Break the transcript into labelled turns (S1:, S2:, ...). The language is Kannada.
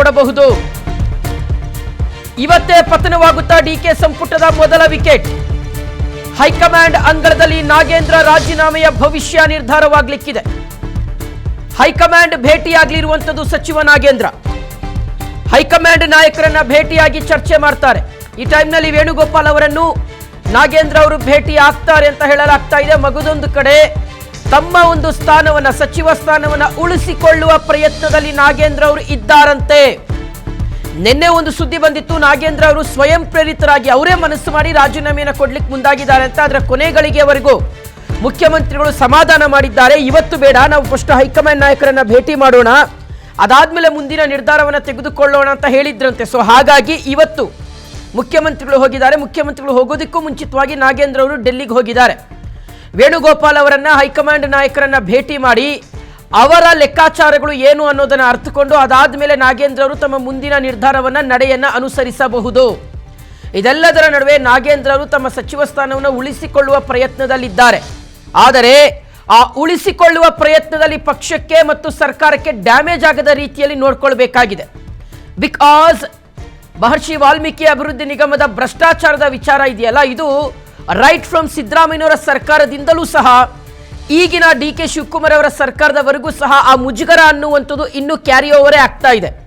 S1: ನೋಡಬಹುದು. ಇವತ್ತೇ ಪತನವಾಗುತ್ತಾ ಡಿಕೆ ಸಂಪುಟದ ಮೊದಲ ವಿಕೆಟ್. ಹೈಕಮಾಂಡ್ ಅಂಗಳದಲ್ಲಿ ನಾಗೇಂದ್ರ ರಾಜೀನಾಮೆಯ ಭವಿಷ್ಯ ನಿರ್ಧಾರವಾಗಲಿಕ್ಕಿದೆ. ಹೈಕಮಾಂಡ್ ಭೇಟಿಯಾಗಲಿರುವಂಥದ್ದು ಸಚಿವ ನಾಗೇಂದ್ರ. ಹೈಕಮಾಂಡ್ ನಾಯಕರನ್ನ ಭೇಟಿಯಾಗಿ ಚರ್ಚೆ ಮಾಡ್ತಾರೆ. ಈ ಟೈಮ್ನಲ್ಲಿ ವೇಣುಗೋಪಾಲ್ ಅವರನ್ನು ನಾಗೇಂದ್ರ ಅವರು ಭೇಟಿ ಆಗ್ತಾರೆ ಅಂತ ಹೇಳಲಾಗ್ತಾ ಇದೆ. ಮಗದೊಂದು ಕಡೆ ತಮ್ಮ ಒಂದು ಸ್ಥಾನವನ್ನ, ಸಚಿವ ಸ್ಥಾನವನ್ನ ಉಳಿಸಿಕೊಳ್ಳುವ ಪ್ರಯತ್ನದಲ್ಲಿ ನಾಗೇಂದ್ರ ಅವರು ಇದ್ದಾರಂತೆ. ನಿನ್ನೆ ಒಂದು ಸುದ್ದಿ ಬಂದಿತ್ತು, ನಾಗೇಂದ್ರ ಅವರು ಸ್ವಯಂ ಪ್ರೇರಿತರಾಗಿ ಅವರೇ ಮನಸ್ಸು ಮಾಡಿ ರಾಜೀನಾಮೆಯನ್ನು ಕೊಡ್ಲಿಕ್ಕೆ ಮುಂದಾಗಿದ್ದಾರೆ ಅಂತ. ಅದರ ಕೊನೆಗಳಿಗೆವರೆಗೂ ಮುಖ್ಯಮಂತ್ರಿಗಳು ಸಮಾಧಾನ ಮಾಡಿದ್ದಾರೆ. ಇವತ್ತು ಬೇಡ, ನಾವು ಫಸ್ಟ್ ಹೈಕಮಾಂಡ್ ನಾಯಕರನ್ನ ಭೇಟಿ ಮಾಡೋಣ, ಅದಾದ್ಮೇಲೆ ಮುಂದಿನ ನಿರ್ಧಾರವನ್ನು ತೆಗೆದುಕೊಳ್ಳೋಣ ಅಂತ ಹೇಳಿದ್ರಂತೆ. ಸೊ ಹಾಗಾಗಿ ಇವತ್ತು ಮುಖ್ಯಮಂತ್ರಿಗಳು ಹೋಗಿದ್ದಾರೆ. ಮುಖ್ಯಮಂತ್ರಿಗಳು ಹೋಗೋದಕ್ಕೂ ಮುಂಚಿತವಾಗಿ ನಾಗೇಂದ್ರ ಅವರು ಡೆಲ್ಲಿಗೆ ಹೋಗಿದ್ದಾರೆ. ವೇಣುಗೋಪಾಲ್ ಅವರನ್ನ, ಹೈಕಮಾಂಡ್ ನಾಯಕರನ್ನ ಭೇಟಿ ಮಾಡಿ ಅವರ ಲೆಕ್ಕಾಚಾರಗಳು ಏನು ಅನ್ನೋದನ್ನ ಅರ್ಥಕೊಂಡು ಅದಾದ್ಮೇಲೆ ನಾಗೇಂದ್ರ ಅವರು ತಮ್ಮ ಮುಂದಿನ ನಿರ್ಧಾರವನ್ನ, ನಡೆಯನ್ನ ಅನುಸರಿಸಬಹುದು. ಇದೆಲ್ಲದರ ನಡುವೆ ನಾಗೇಂದ್ರ ಅವರು ತಮ್ಮ ಸಚಿವ ಸ್ಥಾನವನ್ನು ಉಳಿಸಿಕೊಳ್ಳುವ ಪ್ರಯತ್ನದಲ್ಲಿದ್ದಾರೆ. ಆದರೆ ಆ ಉಳಿಸಿಕೊಳ್ಳುವ ಪ್ರಯತ್ನದಲ್ಲಿ ಪಕ್ಷಕ್ಕೆ ಮತ್ತು ಸರ್ಕಾರಕ್ಕೆ ಡ್ಯಾಮೇಜ್ ಆಗದ ರೀತಿಯಲ್ಲಿ ನೋಡ್ಕೊಳ್ಬೇಕಾಗಿದೆ. ಬಿಕಾಸ್ ಮಹರ್ಷಿ ವಾಲ್ಮೀಕಿ ಅಭಿವೃದ್ಧಿ ನಿಗಮದ ಭ್ರಷ್ಟಾಚಾರದ ವಿಚಾರ ಇದೆಯಲ್ಲ, ಇದು ರೈಟ್ ಫ್ರಮ್ ಸಿದ್ದರಾಮಯ್ಯನವರ ಸರ್ಕಾರದಿಂದಲೂ ಸಹ ಈಗಿನ ಡಿ ಕೆ ಶಿವಕುಮಾರ್ ಅವರ ಸರ್ಕಾರದವರೆಗೂ ಸಹ ಆ ಮುಜುಗರ ಅನ್ನುವಂಥದ್ದು ಇನ್ನೂ ಕ್ಯಾರಿ ಓವರೇ ಆಗ್ತಾ ಇದೆ.